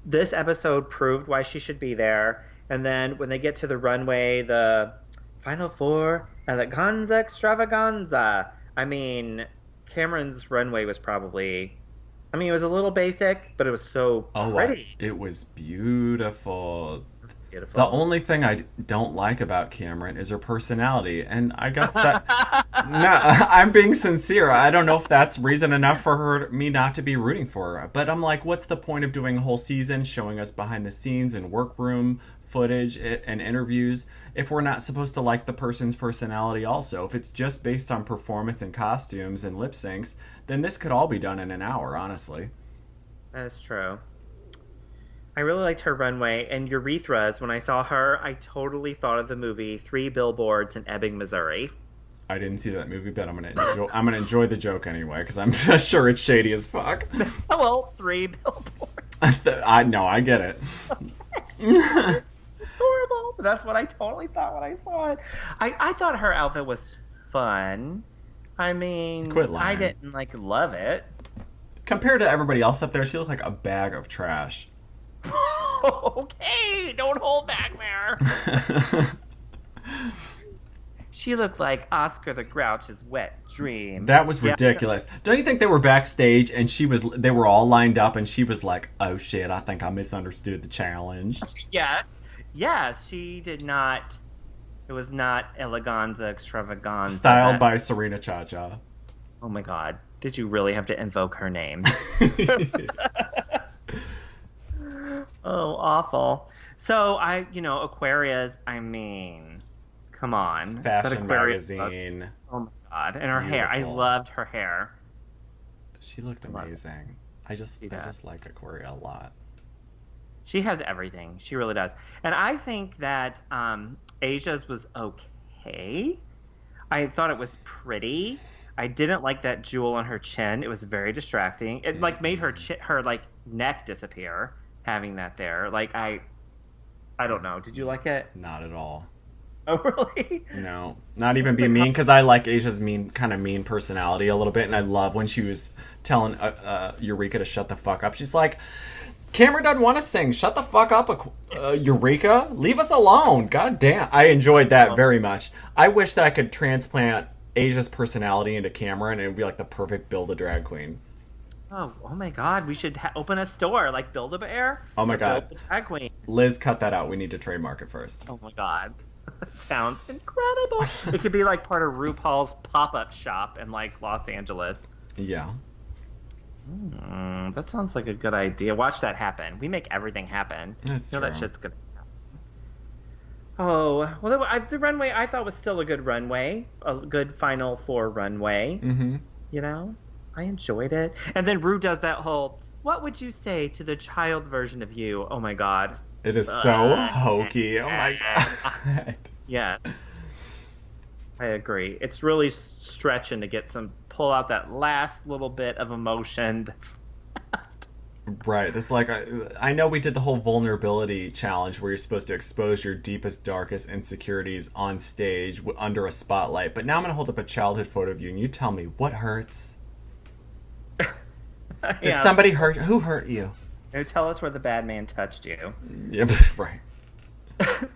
this episode proved why she should be there. And then when they get to the runway, the Final 4 Eleganza Extravaganza. I mean, Cameron's runway was probably... it was a little basic, but it was so pretty. It was beautiful. It was The beautiful. only thing I don't like about Cameron is her personality, and I guess that no, I'm being sincere. I don't know if that's reason enough for me not to be rooting for her. But I'm like, what's the point of doing a whole season showing us behind the scenes and workroom footage and interviews if we're not supposed to like the person's personality also? If it's just based on performance and costumes and lip syncs, then this could all be done in an hour, honestly. That's true. I really liked her runway and urethras. When I saw her, I totally thought of the movie Three Billboards in Ebbing, Missouri. I didn't see that movie, but I'm gonna enjoy the joke anyway because I'm sure it's shady as fuck. Oh, well, Three Billboards. I know, I get it. Horrible. But that's what I totally thought when I saw it. I thought her outfit was fun. I mean, Quit lying. I didn't love it. Compared to everybody else up there, she looked like a bag of trash. Okay, don't hold back there. She looked like Oscar the Grouch's wet dream. That was ridiculous. Yeah. Don't you think they were backstage and they were all lined up and she was like, "Oh shit, I think I misunderstood the challenge." Yeah. Yes, she did not. It was not Eleganza Extravaganza. Styled by Serena Chacha. Oh my god. Did you really have to invoke her name? Oh, awful. So Aquarius, I mean, come on. Fashion magazine. Oh my god. And her Beautiful. hair. I loved her hair. She looked amazing. I just like Aquaria a lot. She has everything. She really does. And I think that Asia's was okay. I thought it was pretty. I didn't like that jewel on her chin. It was very distracting. It made her neck disappear having that there. I don't know. Did you like it? Not at all. Oh, really? No, not even being mean, because I like Asia's mean personality a little bit, and I love when she was telling Eureka to shut the fuck up. She's like, Cameron doesn't want to sing. Shut the fuck up, Eureka. Leave us alone. God damn. I enjoyed that very much. I wish that I could transplant Asia's personality into Cameron and it would be like the perfect Build-A-Drag queen. Oh my god. We should open a store like Build-A-Bear. Oh my god. Build-A-Drag queen. Liz, cut that out. We need to trademark it first. Oh my god. Sounds incredible. It could be like part of RuPaul's pop-up shop in Los Angeles. Yeah. That sounds like a good idea. Watch that happen. We make everything happen. That's true. That shit's gonna happen. Oh, well, the runway I thought was still a good runway. A good Final Four runway. Mm-hmm. I enjoyed it. And then Rue does that whole, what would you say to the child version of you? Oh my god. It is so hokey. Oh my god. Yeah. I agree. It's really stretching to pull out that last little bit of emotion. Right. This I know we did the whole vulnerability challenge where you're supposed to expose your deepest, darkest insecurities on stage under a spotlight. But now I'm going to hold up a childhood photo of you and you tell me what hurts. Did somebody hurt? Who hurt you? Tell us where the bad man touched you. Yep. Right.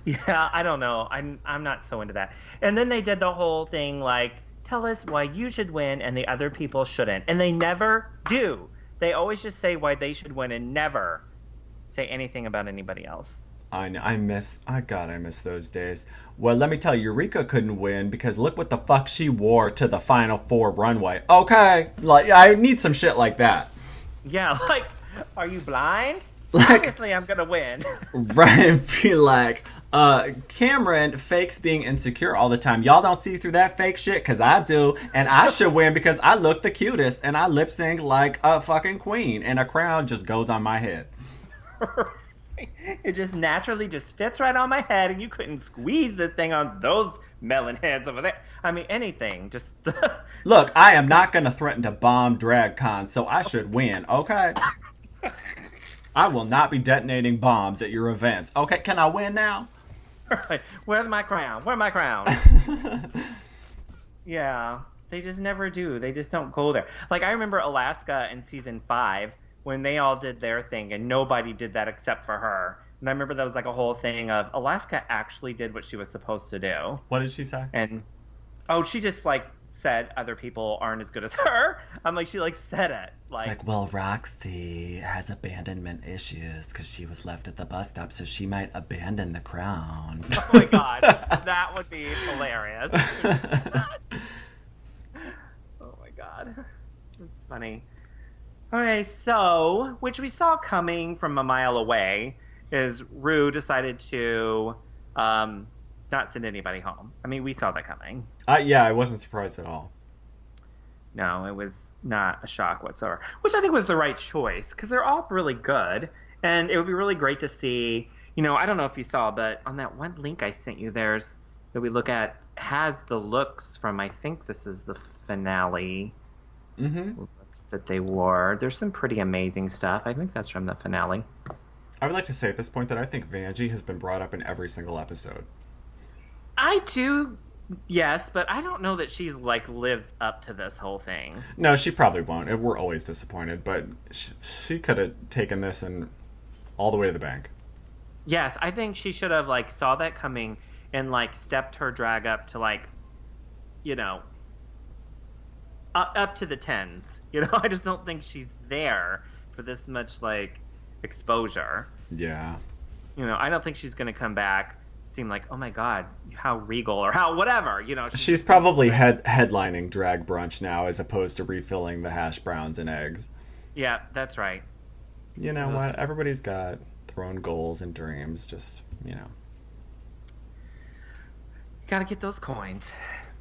Yeah, I don't know. I'm not so into that. And then they did the whole thing tell us why you should win and the other people shouldn't. And they never do. They always just say why they should win and never say anything about anybody else. I miss those days. Well, let me tell you, Eureka couldn't win because look what the fuck she wore to the Final Four runway. Okay, I need some shit like that. Yeah, are you blind? Obviously, I'm gonna win. Right, be like, Cameron fakes being insecure all the time. Y'all don't see through that fake shit, because I do, and I should win because I look the cutest, and I lip sync like a fucking queen, and a crown just goes on my head. It just naturally just fits right on my head, and you couldn't squeeze this thing on those melon heads over there. I mean, anything. Just look, I am not gonna threaten to bomb DragCon, so I should win, okay? I will not be detonating bombs at your events. Okay, can I win now? Where's my crown? Where's my crown? Yeah, they just never do. They just don't go there. I remember Alaska in season 5 when they all did their thing and nobody did that except for her. And I remember that was a whole thing of Alaska actually did what she was supposed to do. What did she say? And she just said other people aren't as good as her. I'm like, she like said it. It's like, well, Roxy has abandonment issues because she was left at the bus stop, so she might abandon the crown. Oh my God, that would be hilarious. Oh my God, it's funny. Okay, so, which we saw coming from a mile away, is Rue decided to not send anybody home. I mean, we saw that coming. Yeah, I wasn't surprised at all. No, it was not a shock whatsoever, which I think was the right choice because they're all really good. And it would be really great to see, you know, I don't know if you saw, but on that one link I sent you, that we look at, has the looks from, I think this is the finale. Looks that they wore. There's some pretty amazing stuff. I think that's from the finale. I would like to say at this point that I think Vanjie has been brought up in every single episode. I do, yes, but I don't know that she's like lived up to this whole thing. No, she probably won't. We're always disappointed, but she could have taken this and all the way to the bank. Yes, I think she should have like saw that coming and like stepped her drag up to like, you know, up to the tens. You know, I just don't think she's there for this much like exposure. Yeah. You know, I don't think she's gonna come back seem like, oh my God, how regal or how whatever, you know. She's probably headlining drag brunch now as opposed to refilling the hash browns and eggs. Yeah, that's right. You know what? Everybody's got their own goals and dreams. Just, you know. Gotta get those coins.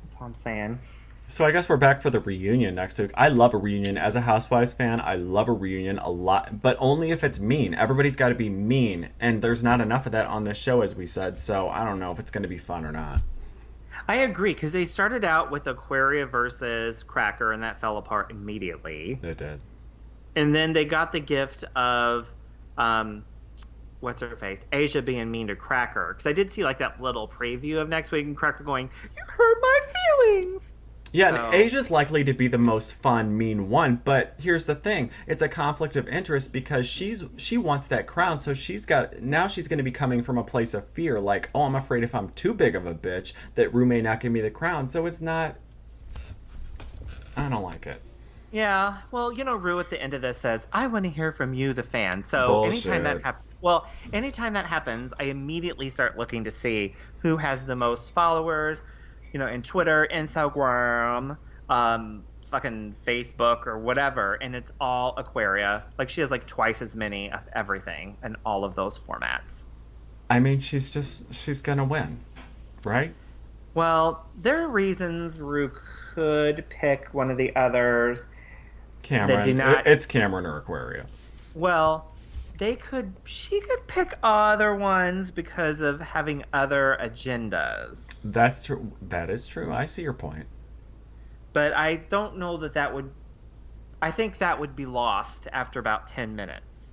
That's all I'm saying. So I guess we're back for the reunion next week. I love a reunion. As a Housewives fan, I love a reunion a lot, but only if it's mean. Everybody's got to be mean, and there's not enough of that on this show, as we said, so I don't know if it's going to be fun or not. I agree, because they started out with Aquaria versus Cracker, and that fell apart immediately. It did. And then they got the gift of, what's her face? Asia being mean to Cracker. Because I did see like that little preview of next week, and Cracker going, "You hurt my feelings." Yeah, and Asia's likely to be the most fun, mean one, but here's the thing. It's a conflict of interest because she wants that crown, so she's going to be coming from a place of fear, like, oh, I'm afraid if I'm too big of a bitch that Rue may not give me the crown, so it's not... I don't like it. Yeah, well, you know, Rue at the end of this says, I want to hear from you, the fan. So Bullshit. anytime that happens, I immediately start looking to see who has the most followers, you know, in Twitter, Instagram, fucking Facebook or whatever, and it's all Aquaria. Like, she has like twice as many of everything in all of those formats. I mean, she's gonna win, right? Well, there are reasons Rue could pick one of the others. Cameron. It's Cameron or Aquaria. Well, she could pick other ones because of having other agendas. That's true. That is true. I see your point. But I don't know that would... I think that would be lost after about 10 minutes.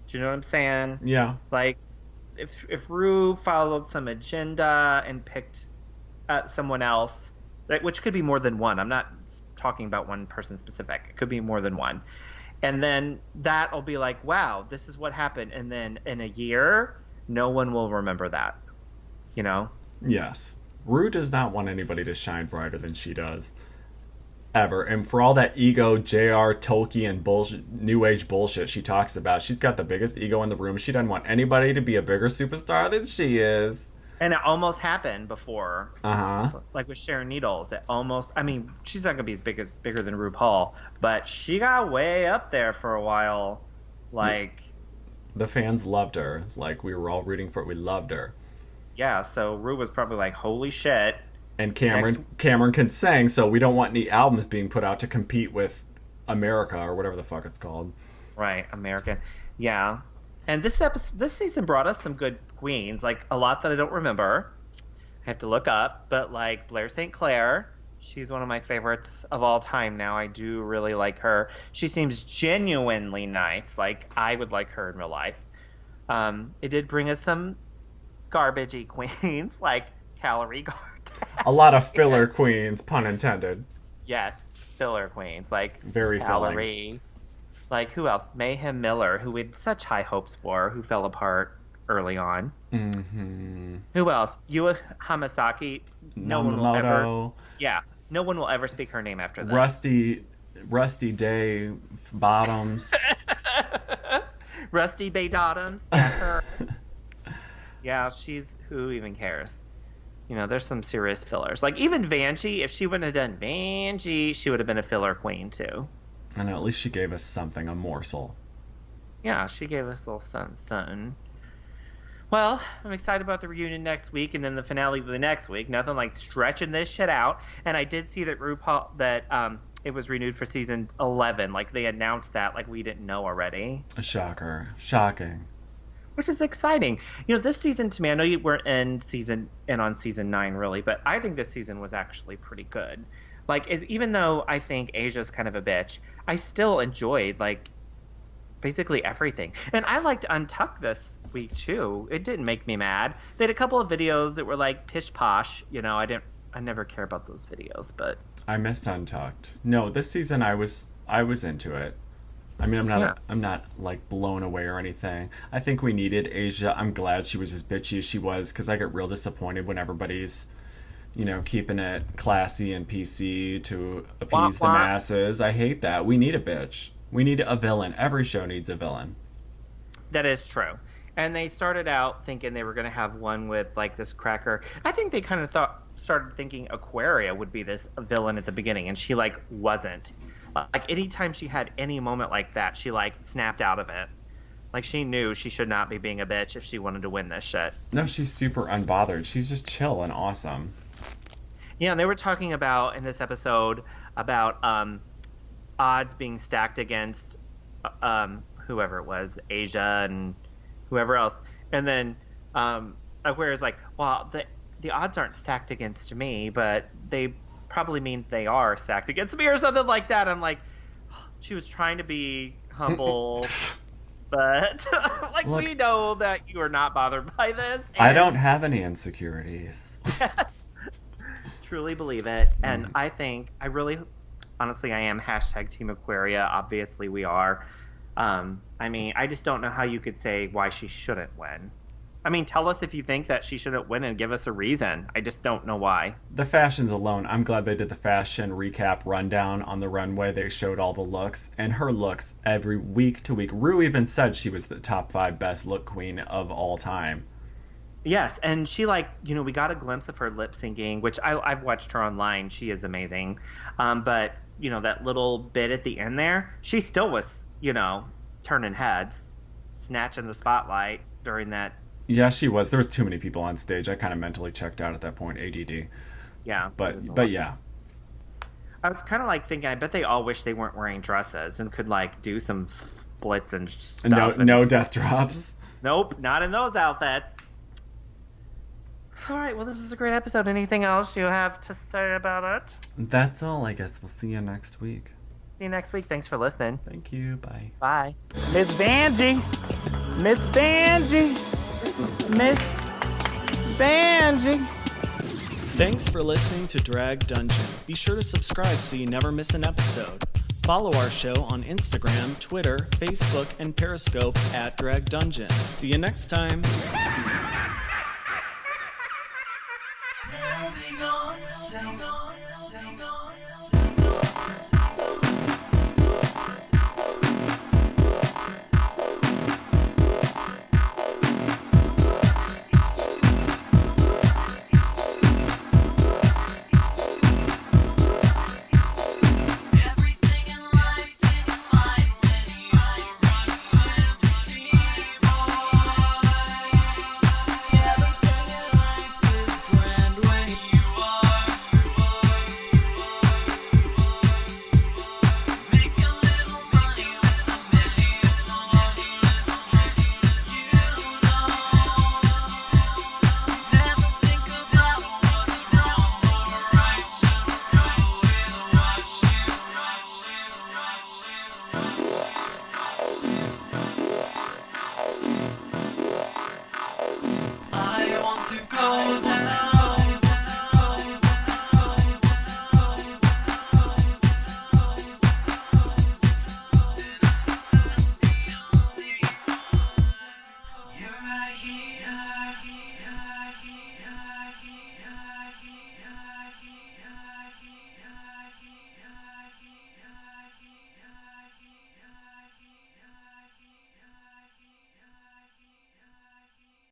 Do you know what I'm saying? Yeah. Like, if Rue followed some agenda and picked someone else, which could be more than one. I'm not talking about one person specific. It could be more than one. And then that'll be like, wow, this is what happened. And then in a year, no one will remember that. You know? Yes. Rue does not want anybody to shine brighter than she does. Ever. And for all that ego, J.R. Tolkien bullshit, new age bullshit she talks about, she's got the biggest ego in the room. She doesn't want anybody to be a bigger superstar than she is. And it almost happened before. Uh-huh. Like with Sharon Needles. It almost... I mean, she's not going to be bigger than RuPaul, but she got way up there for a while. Like... The fans loved her. Like, we were all rooting for it. We loved her. Yeah, so Rue was probably like, holy shit. And Cameron can sing, so we don't want any albums being put out to compete with America or whatever the fuck it's called. Right, American. Yeah. And this season brought us some good queens, like a lot that I don't remember. I have to look up, but like Blair St. Clair, she's one of my favorites of all time now. I do really like her. She seems genuinely nice. Like, I would like her in real life. It did bring us some garbagey queens, like Calorie Guard. A lot of filler queens, pun intended. Yes, filler queens, like very Calorie. filling. Like, who else? Mayhem Miller, who we had such high hopes for, who fell apart early on. Mm-hmm. Who else? Yua Hamasaki. No one will ever. Yeah. No one will ever speak her name after that. Rusty Day Bottoms. Rusty Bay Bottoms. Yeah, her. Yeah, who even cares? You know, there's some serious fillers. Like, even Vanjie, if she wouldn't have done Vanjie, she would have been a filler queen, too. I know, at least she gave us something, a morsel. Yeah, she gave us a little something. Well, I'm excited about the reunion next week and then the finale the next week. Nothing like stretching this shit out. And I did see that it was renewed for season 11. Like, they announced that like we didn't know already. A shocker. Shocking. Which is exciting. You know, this season to me, I know you weren't on season 9 really, but I think this season was actually pretty good. Like, even though I think Asia's kind of a bitch, I still enjoyed like basically everything. And I liked Untucked this week too. It didn't make me mad. They had a couple of videos that were like pish posh. You know, I never care about those videos, but I missed Untucked. No, this season I was into it. I mean, I'm not like blown away or anything. I think we needed Asia. I'm glad she was as bitchy as she was, because I get real disappointed when everybody's, you know, keeping it classy and PC to appease the masses. I hate that. We need a bitch. We need a villain. Every show needs a villain. That is true. And they started out thinking they were going to have one with like this cracker. I think they kind of started thinking Aquaria would be this villain at the beginning, and she like wasn't. Like, anytime she had any moment like that, she like snapped out of it. Like, she knew she should not be being a bitch if she wanted to win this shit. No, she's super unbothered. She's just chill and awesome. Yeah, and they were talking about in this episode about odds being stacked against whoever it was, Asia and whoever else. And then Aquaria's like, well, the odds aren't stacked against me, but they probably means they are stacked against me or something like that. I'm like, she was trying to be humble, but like, look, we know that you are not bothered by this. I don't have any insecurities. Truly believe it. And I think honestly, I am hashtag Team Aquaria. Obviously we are. I mean, I just don't know how you could say why she shouldn't win. I mean, tell us if you think that she shouldn't win and give us a reason. I just don't know why. The fashions alone, I'm glad they did the fashion recap rundown on the runway. They showed all the looks, and her looks every week to week. Rue even said she was the top 5 best look queen of all time. Yes, and she we got a glimpse of her lip syncing, which I've watched her online. She is amazing. But, that little bit at the end there, she still was, turning heads, snatching the spotlight during that. Yeah, she was. There was too many people on stage. I kind of mentally checked out at that point, ADD. Yeah. But yeah. I was kind of thinking, I bet they all wish they weren't wearing dresses and could do some splits and stuff. No death drops. Nope, not in those outfits. All right, well, this was a great episode. Anything else you have to say about it? That's all, I guess. We'll see you next week. See you next week. Thanks for listening. Thank you. Bye. Bye. Miss Vanjie. Miss Vanjie. Miss Vanjie. Thanks for listening to Drag Dungeon. Be sure to subscribe so you never miss an episode. Follow our show on Instagram, Twitter, Facebook, and Periscope at Drag Dungeon. See you next time. Moving on, sing on, sing on, sing on. You're right here.